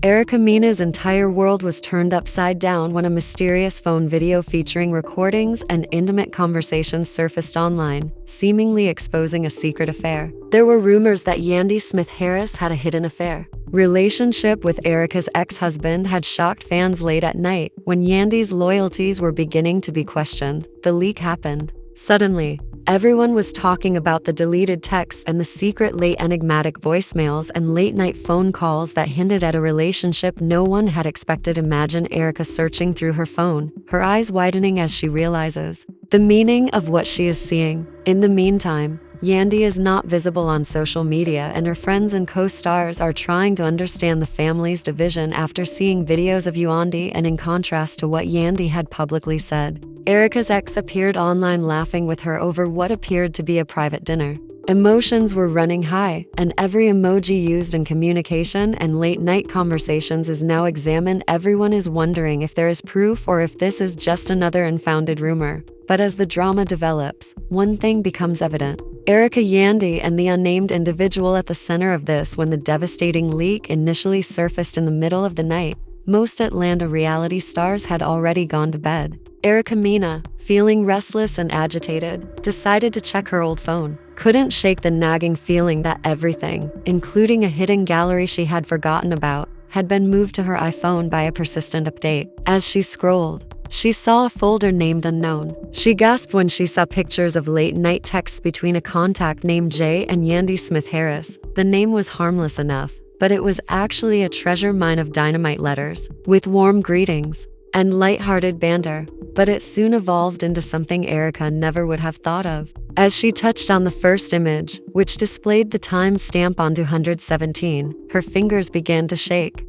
Erica Mena's entire world was turned upside down when a mysterious phone video featuring recordings and intimate conversations surfaced online, seemingly exposing a secret affair. There were rumors that Yandy Smith-Harris had a hidden affair. Relationship with Erica's ex-husband had shocked fans late at night when Yandy's loyalties were beginning to be questioned. The leak happened. Suddenly, everyone was talking about the deleted texts and the secret late enigmatic voicemails and late-night phone calls that hinted at a relationship no one had expected. Imagine Erica searching through her phone, her eyes widening as she realizes the meaning of what she is seeing. In the meantime, Yandy is not visible on social media, and her friends and co-stars are trying to understand the family's division after seeing videos of Yandy. And in contrast to what Yandy had publicly said, Erica's ex appeared online laughing with her over what appeared to be a private dinner. Emotions were running high, and every emoji used in communication and late-night conversations is now examined. Everyone is wondering if there is proof or if this is just another unfounded rumor. But as the drama develops, one thing becomes evident. Erica Yandy and the unnamed individual at the center of this. When the devastating leak initially surfaced in the middle of the night, most Atlanta reality stars had already gone to bed. Erica Mena, feeling restless and agitated, decided to check her old phone. Couldn't shake the nagging feeling that everything, including a hidden gallery she had forgotten about, had been moved to her iPhone by a persistent update. As she scrolled, she saw a folder named Unknown. She gasped when she saw pictures of late-night texts between a contact named Jay and Yandy Smith-Harris. The name was harmless enough, but it was actually a treasure mine of dynamite letters, with warm greetings and light-hearted banter. But it soon evolved into something Erica never would have thought of. As she touched on the first image, which displayed the time stamp on 217, her fingers began to shake.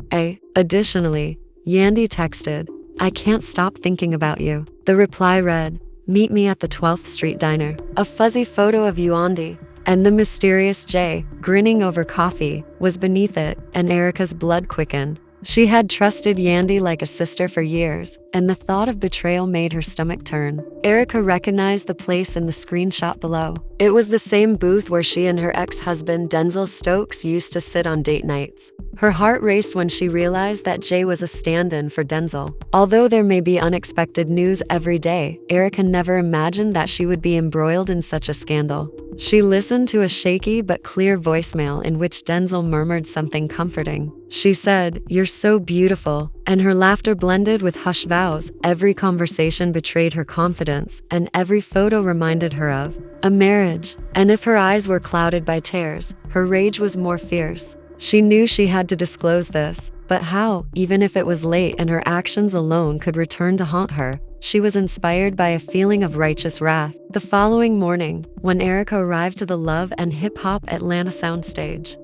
Additionally, Yandy texted, "I can't stop thinking about you." The reply read, "Meet me at the 12th Street Diner." A fuzzy photo of Yandy and the mysterious Jay, grinning over coffee, was beneath it, and Erica's blood quickened. She had trusted Yandy like a sister for years, and the thought of betrayal made her stomach turn. Erica recognized the place in the screenshot below. It was the same booth where she and her ex-husband Denzel Stokes used to sit on date nights. Her heart raced when she realized that Jay was a stand-in for Denzel. Although there may be unexpected news every day, Erica never imagined that she would be embroiled in such a scandal. She listened to a shaky but clear voicemail in which Denzel murmured something comforting. She said, "You're so beautiful," and her laughter blended with hushed vows. Every conversation betrayed her confidence, and every photo reminded her of a marriage. And if her eyes were clouded by tears, her rage was more fierce. She knew she had to disclose this, but how? Even if it was late and her actions alone could return to haunt her, she was inspired by a feeling of righteous wrath. The following morning, when Erica arrived to the Love and Hip Hop Atlanta soundstage,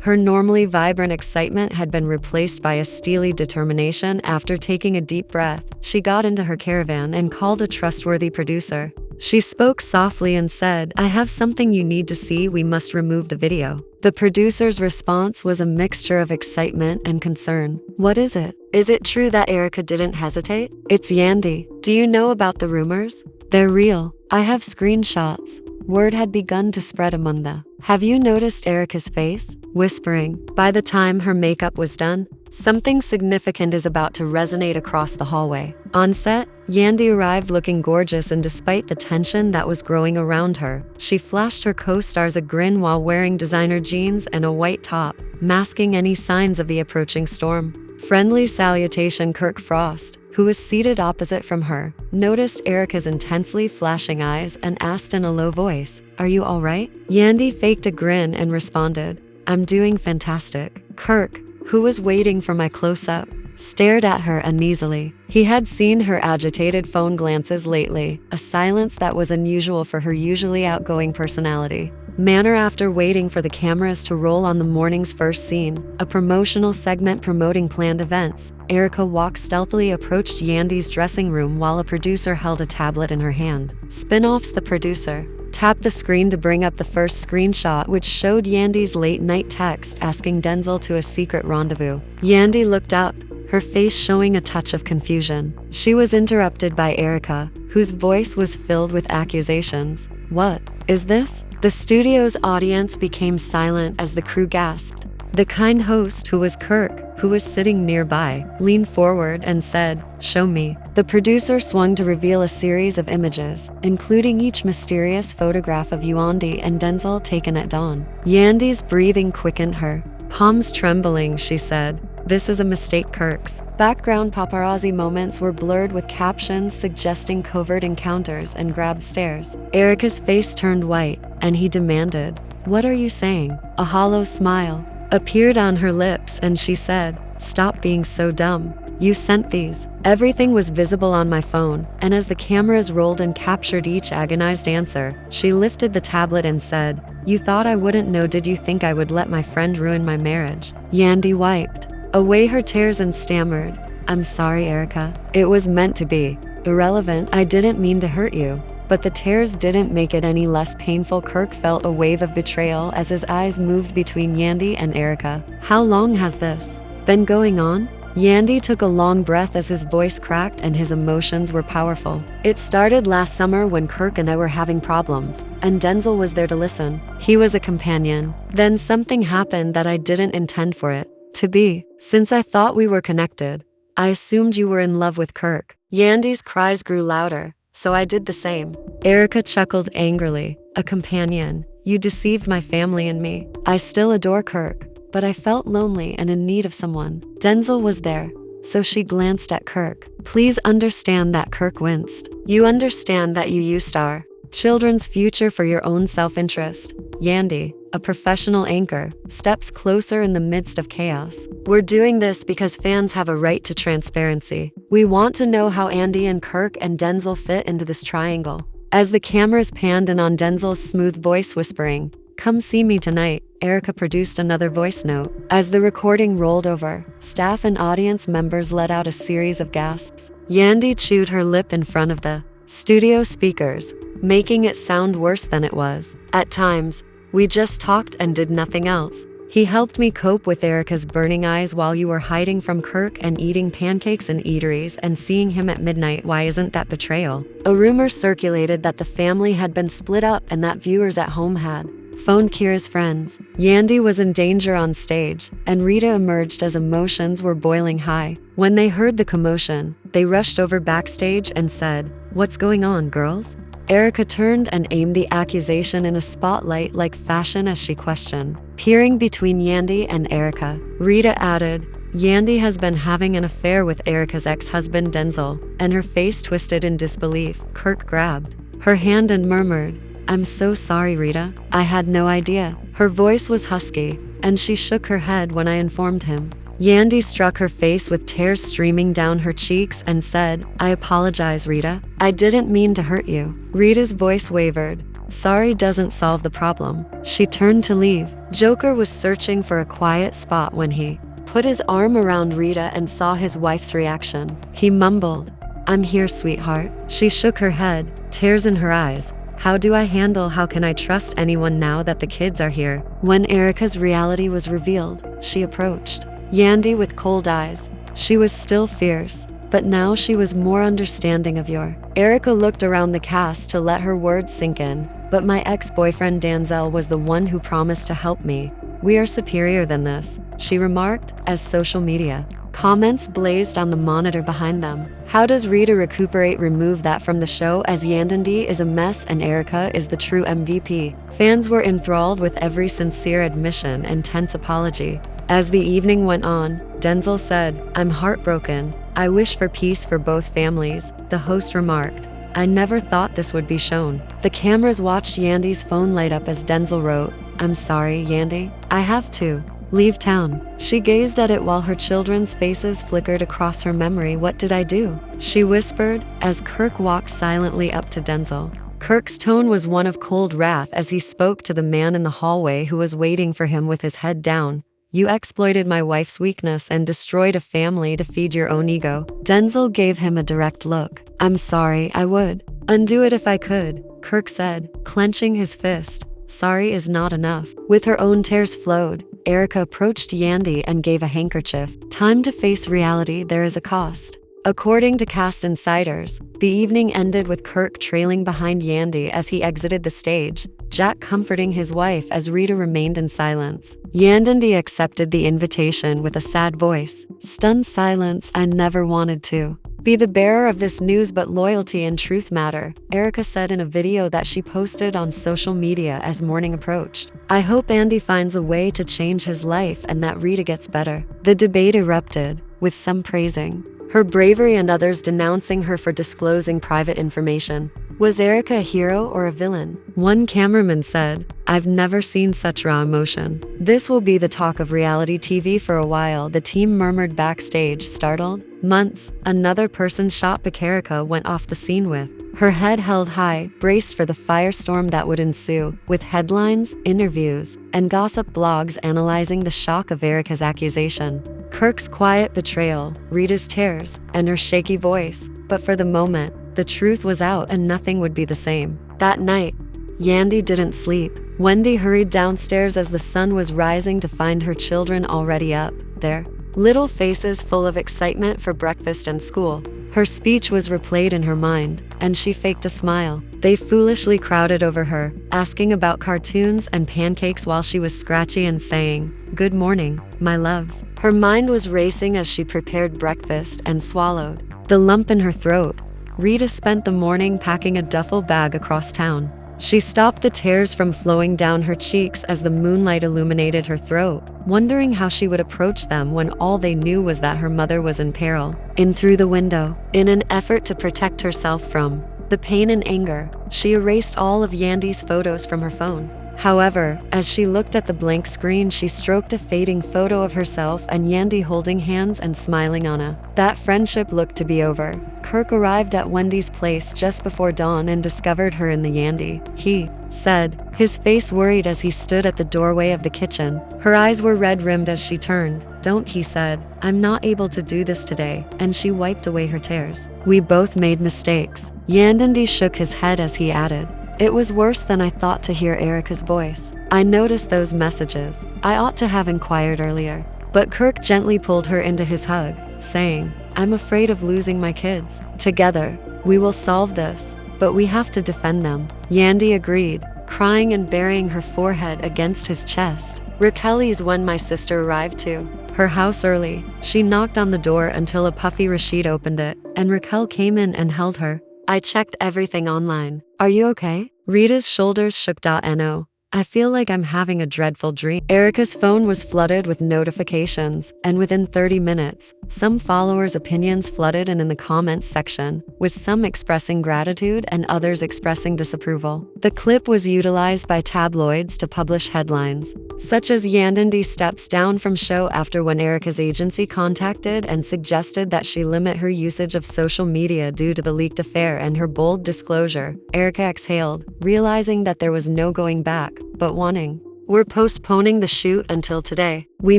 her normally vibrant excitement had been replaced by a steely determination. After taking a deep breath, she got into her caravan and called a trustworthy producer. She spoke softly and said, "I have something you need to see. We must remove the video." The producer's response was a mixture of excitement and concern. "What is it? Is it true that Erica didn't hesitate? It's Yandy. Do you know about the rumors? They're real. I have screenshots." Word had begun to spread among them. "Have you noticed Erica's face?" Whispering. By the time her makeup was done, something significant is about to resonate across the hallway. On set, Yandy arrived looking gorgeous, and despite the tension that was growing around her, she flashed her co-stars a grin while wearing designer jeans and a white top, masking any signs of the approaching storm. Friendly salutation. Kirk Frost, who was seated opposite from her, noticed Erica's intensely flashing eyes and asked in a low voice, "Are you all right?" Yandy faked a grin and responded, "I'm doing fantastic." Kirk, who was waiting for my close-up, stared at her uneasily. He had seen her agitated phone glances lately, a silence that was unusual for her usually outgoing personality. After waiting for the cameras to roll on the morning's first scene, a promotional segment promoting planned events, Erica walked stealthily approached Yandy's dressing room while a producer held a tablet in her hand. Spin-offs. The producer tapped the screen to bring up the first screenshot, which showed Yandy's late-night text asking Denzel to a secret rendezvous. Yandy looked up, her face showing a touch of confusion. She was interrupted by Erica, whose voice was filled with accusations. "What is this?" The studio's audience became silent as the crew gasped. The kind host, who was Kirk, who was sitting nearby, leaned forward and said, "Show me." The producer swung to reveal a series of images, including each mysterious photograph of Yandy and Denzel taken at dawn. Yandy's breathing quickened her. Palms trembling, she said, "This is a mistake, Kirk's." Background paparazzi moments were blurred with captions suggesting covert encounters and grabbed stares. Erica's face turned white, and he demanded, "What are you saying?" A hollow smile appeared on her lips and she said, "Stop being so dumb. You sent these." Everything was visible on my phone, and as the cameras rolled and captured each agonized answer, she lifted the tablet and said, "You thought I wouldn't know? Did you think I would let my friend ruin my marriage?" Yandy wiped away her tears and stammered, "I'm sorry, Erica. It was meant to be. Irrelevant. I didn't mean to hurt you." But the tears didn't make it any less painful. Kirk felt a wave of betrayal as his eyes moved between Yandy and Erica. "How long has this been going on?" Yandy took a long breath as his voice cracked and his emotions were powerful. "It started last summer when Kirk and I were having problems, and Denzel was there to listen. He was a companion. Then something happened that I didn't intend for it to be. Since I thought we were connected, I assumed you were in love with Kirk." Yandy's cries grew louder, "So I did the same." Erica chuckled angrily. "A companion? You deceived my family and me. I still adore Kirk, but I felt lonely and in need of someone. Denzel was there." So she glanced at Kirk. "Please understand that." Kirk winced. "You understand that you used our children's future for your own self-interest." Yandy, a professional anchor, steps closer in the midst of chaos. "We're doing this because fans have a right to transparency. We want to know how Yandy and Kirk and Denzel fit into this triangle." As the cameras panned in on Denzel's smooth voice whispering, "Come see me tonight," Erica produced another voice note. As the recording rolled over, staff and audience members let out a series of gasps. Yandy chewed her lip in front of the studio speakers, making it sound worse than it was. "At times, we just talked and did nothing else. He helped me cope with Erica's burning eyes while you were hiding from Kirk and eating pancakes in eateries and seeing him at midnight. Why isn't that betrayal?" A rumor circulated that the family had been split up and that viewers at home had phoned Kira's friends. Yandy was in danger on stage, and Rita emerged as emotions were boiling high. When they heard the commotion, they rushed over backstage and said, "What's going on, girls?" Erica turned and aimed the accusation in a spotlight-like fashion as she questioned, peering between Yandy and Erica. Rita added, "Yandy has been having an affair with Erica's ex-husband Denzel," and her face twisted in disbelief. Kirk grabbed her hand and murmured, "I'm so sorry, Rita. I had no idea." Her voice was husky, and she shook her head when I informed him. Yandy struck her face with tears streaming down her cheeks and said, "I apologize, Rita. I didn't mean to hurt you." Rita's voice wavered. "Sorry doesn't solve the problem." She turned to leave. Joker was searching for a quiet spot when he put his arm around Rita and saw his wife's reaction. He mumbled, "I'm here, sweetheart." She shook her head, tears in her eyes. How can I trust anyone now that the kids are here?" When Erica's reality was revealed, she approached Yandy with cold eyes. She was still fierce, but now she was more understanding of your. Erica looked around the cast to let her words sink in. "But my ex-boyfriend Denzel was the one who promised to help me. We are superior than this," she remarked, as social media comments blazed on the monitor behind them. How does Rita remove that from the show, as Yandy is a mess and Erica is the true MVP? Fans were enthralled with every sincere admission and tense apology. As the evening went on, Denzel said, "I'm heartbroken. I wish for peace for both families." The host remarked, "I never thought this would be shown." The cameras watched Yandy's phone light up as Denzel wrote, "I'm sorry, Yandy. I have to leave town." She gazed at it while her children's faces flickered across her memory. "What did I do?" she whispered, as Kirk walked silently up to Denzel. Kirk's tone was one of cold wrath as he spoke to the man in the hallway who was waiting for him with his head down. "You exploited my wife's weakness and destroyed a family to feed your own ego." Denzel gave him a direct look. "I'm sorry, I would undo it if I could," Kirk said, clenching his fist. "Sorry is not enough." With her own tears flowed, Erica approached Yandy and gave a handkerchief. "Time to face reality. There is a cost." According to cast insiders, the evening ended with Kirk trailing behind Yandy as he exited the stage, Jack comforting his wife as Rita remained in silence. Yandy accepted the invitation with a sad voice. Stunned silence, I never wanted to be the bearer of this news, but loyalty and truth matter, Erica said in a video that she posted on social media as morning approached. I hope Andy finds a way to change his life and that Rita gets better. The debate erupted, with some praising her bravery and others denouncing her for disclosing private information. Was Erica a hero or a villain? One cameraman said, I've never seen such raw emotion. This will be the talk of reality TV for a while, the team murmured backstage, startled. Months, another person shot, but Erica went off the scene with her head held high, braced for the firestorm that would ensue, with headlines, interviews, and gossip blogs analyzing the shock of Erica's accusation. Kirk's quiet betrayal, Rita's tears, and her shaky voice. But for the moment, the truth was out and nothing would be the same. That night, Yandy didn't sleep. Wendy hurried downstairs as the sun was rising to find her children already up, their little faces full of excitement for breakfast and school. Her speech was replayed in her mind, and she faked a smile. They foolishly crowded over her, asking about cartoons and pancakes while she was scratchy and saying, Good morning, my loves. Her mind was racing as she prepared breakfast and swallowed the lump in her throat. Rita spent the morning packing a duffel bag across town. She stopped the tears from flowing down her cheeks as the moonlight illuminated her throat, wondering how she would approach them when all they knew was that her mother was in peril. In through the window, in an effort to protect herself from the pain and anger, she erased all of Yandy's photos from her phone. However, as she looked at the blank screen, she stroked a fading photo of herself and Yandy holding hands and smiling on her. That friendship looked to be over. Kirk arrived at Wendy's place just before dawn and discovered her in the Yandy, he said, his face worried as he stood at the doorway of the kitchen. Her eyes were red-rimmed as she turned. Don't, he said. I'm not able to do this today, and she wiped away her tears. We both made mistakes. Yandy shook his head as he added, It was worse than I thought to hear Erica's voice. I noticed those messages. I ought to have inquired earlier. But Kirk gently pulled her into his hug, saying, I'm afraid of losing my kids. Together, we will solve this, but we have to defend them. Yandy agreed, crying and burying her forehead against his chest. Raquel's when my sister arrived to her house early. She knocked on the door until a puffy Rashid opened it, and Raquel came in and held her. I checked everything online. Are you okay? Rita's shoulders shook. No. I feel like I'm having a dreadful dream. Erica's phone was flooded with notifications, and within 30 minutes, some followers' opinions flooded in the comments section, with some expressing gratitude and others expressing disapproval. The clip was utilized by tabloids to publish headlines, such as Yandy steps down from show after when Erica's agency contacted and suggested that she limit her usage of social media due to the leaked affair and her bold disclosure. Erica exhaled, realizing that there was no going back, but wanting. We're postponing the shoot until today. We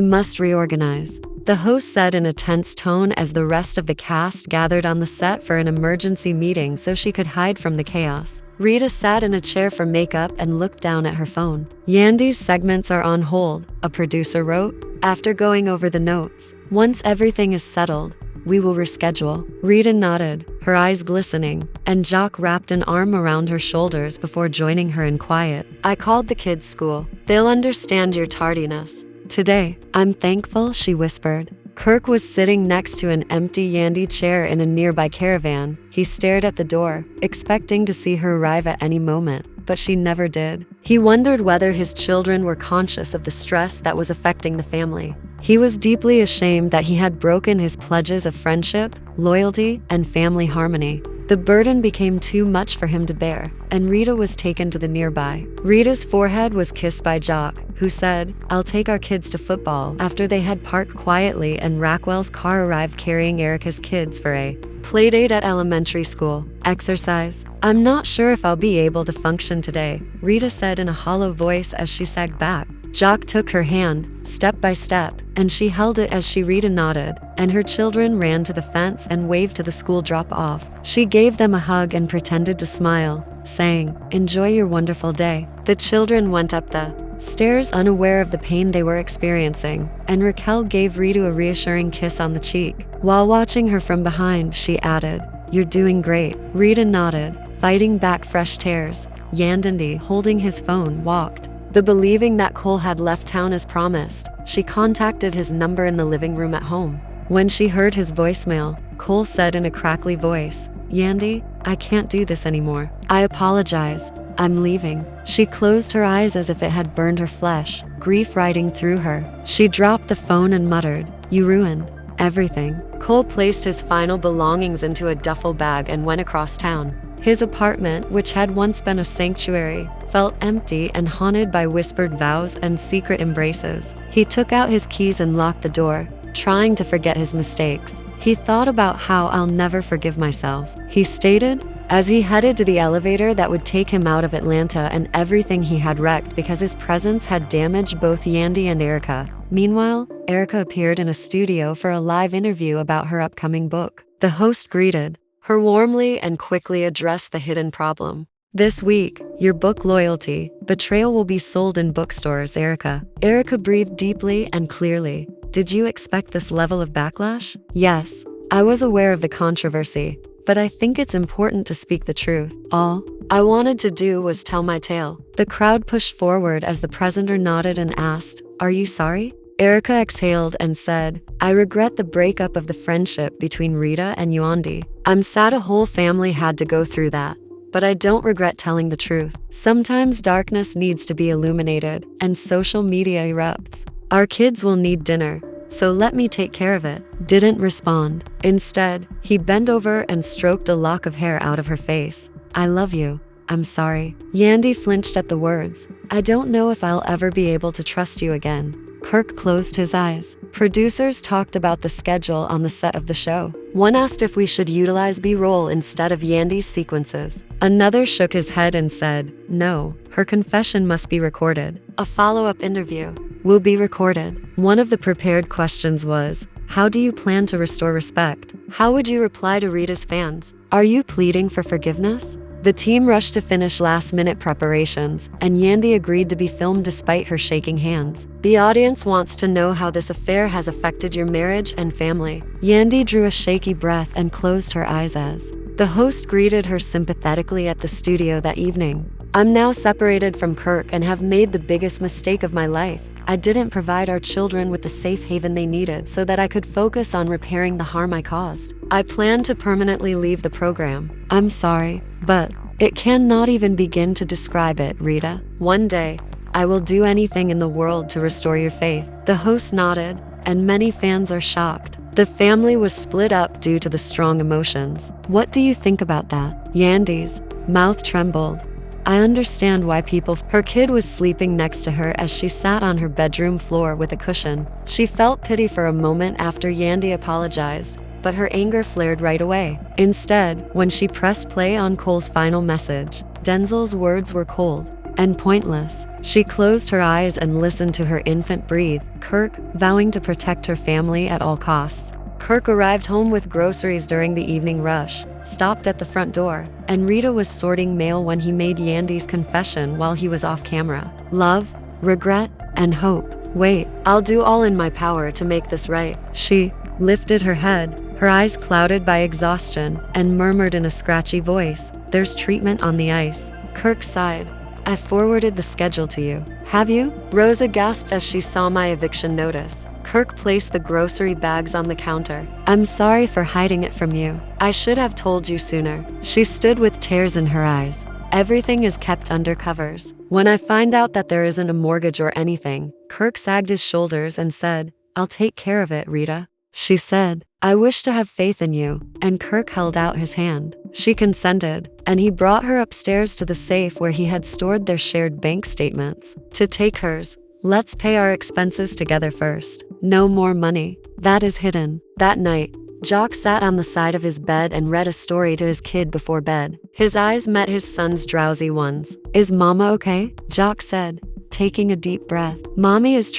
must reorganize, the host said in a tense tone as the rest of the cast gathered on the set for an emergency meeting so she could hide from the chaos. Rita sat in a chair for makeup and looked down at her phone. Yandy's segments are on hold, a producer wrote, after going over the notes. Once everything is settled, we will reschedule. Rita nodded, her eyes glistening, and Jock wrapped an arm around her shoulders before joining her in quiet. I called the kids' school. They'll understand your tardiness today. I'm thankful, she whispered. Kirk was sitting next to an empty Yandy chair in a nearby caravan. He stared at the door, expecting to see her arrive at any moment, but she never did. He wondered whether his children were conscious of the stress that was affecting the family. He was deeply ashamed that he had broken his pledges of friendship, loyalty, and family harmony. The burden became too much for him to bear, and Rita was taken to the nearby. Rita's forehead was kissed by Jock, who said, I'll take our kids to football, after they had parked quietly and Raquel's car arrived carrying Erica's kids for a playdate at elementary school. Exercise. I'm not sure if I'll be able to function today, Rita said in a hollow voice as she sagged back. Jock took her hand, step by step, and she held it as Rita nodded, and her children ran to the fence and waved to the school drop-off. She gave them a hug and pretended to smile, saying, Enjoy your wonderful day. The children went up the stairs unaware of the pain they were experiencing, and Raquel gave Rita a reassuring kiss on the cheek. While watching her from behind, she added, You're doing great. Rita nodded, fighting back fresh tears. Yandy, holding his phone, walked. Believing that Cole had left town as promised, she contacted his number in the living room at home. When she heard his voicemail, Cole said in a crackly voice, "Yandy, I can't do this anymore. I apologize. I'm leaving." She closed her eyes as if it had burned her flesh, grief riding through her. She dropped the phone and muttered, "You ruined everything." Cole placed his final belongings into a duffel bag and went across town. His apartment, which had once been a sanctuary, felt empty and haunted by whispered vows and secret embraces. He took out his keys and locked the door, trying to forget his mistakes. He thought about how "I'll never forgive myself," he stated, as he headed to the elevator that would take him out of Atlanta and everything he had wrecked because his presence had damaged both Yandy and Erica. Meanwhile, Erica appeared in a studio for a live interview about her upcoming book. The host greeted her warmly and quickly addressed the hidden problem. "This week, your book Loyalty, Betrayal will be sold in bookstores, Erica." Erica breathed deeply and clearly. "Did you expect this level of backlash?" "Yes, I was aware of the controversy, but I think it's important to speak the truth. All I wanted to do was tell my tale." The crowd pushed forward as the presenter nodded and asked, "Are you sorry?" Erica exhaled and said, "I regret the breakup of the friendship between Rita and Yandy. I'm sad a whole family had to go through that, but I don't regret telling the truth. Sometimes darkness needs to be illuminated, and social media erupts. Our kids will need dinner, so let me take care of it." Didn't respond. Instead, he bent over and stroked a lock of hair out of her face. "I love you. I'm sorry." Yandy flinched at the words. "I don't know if I'll ever be able to trust you again." Kirk closed his eyes. Producers talked about the schedule on the set of the show. One asked if we should utilize B-roll instead of Yandy's sequences. Another shook his head and said, "No, her confession must be recorded. A follow-up interview will be recorded." One of the prepared questions was, "How do you plan to restore respect?" How would you reply to Rita's fans? Are you pleading for forgiveness? The team rushed to finish last-minute preparations, and Yandy agreed to be filmed despite her shaking hands. "The audience wants to know how this affair has affected your marriage and family." Yandy drew a shaky breath and closed her eyes as the host greeted her sympathetically at the studio that evening. "I'm now separated from Kirk and have made the biggest mistake of my life. I didn't provide our children with the safe haven they needed so that I could focus on repairing the harm I caused. I plan to permanently leave the program. I'm sorry, but it cannot even begin to describe it, Rita. One day, I will do anything in the world to restore your faith." The host nodded, and many fans are shocked. The family was split up due to the strong emotions. "What do you think about that?" Yandy's mouth trembled. "I understand why people..." Her kid was sleeping next to her as she sat on her bedroom floor with a cushion. She felt pity for a moment after Yandy apologized, but her anger flared right away. Instead, when she pressed play on Cole's final message, Denzel's words were cold and pointless. She closed her eyes and listened to her infant breathe, Kirk vowing to protect her family at all costs. Kirk arrived home with groceries during the evening rush, stopped at the front door, and Rita was sorting mail when he made Yandy's confession while he was off camera. "Love, regret, and hope. Wait, I'll do all in my power to make this right." She lifted her head, her eyes clouded by exhaustion, and murmured in a scratchy voice, "There's treatment on the ice." Kirk sighed. "I forwarded the schedule to you. Have you?" Rosa gasped as she saw my eviction notice. Kirk placed the grocery bags on the counter. "I'm sorry for hiding it from you. I should have told you sooner." She stood with tears in her eyes. "Everything is kept under covers. When I find out that there isn't a mortgage or anything," Kirk sagged his shoulders and said, "I'll take care of it, Rita." She said, "I wish to have faith in you," and Kirk held out his hand. She consented, and he brought her upstairs to the safe where he had stored their shared bank statements. "To take hers, let's pay our expenses together first. No more money. That is hidden." That night, Jock sat on the side of his bed and read a story to his kid before bed. His eyes met his son's drowsy ones. "Is Mama okay?" Jock said, taking a deep breath. "Mommy is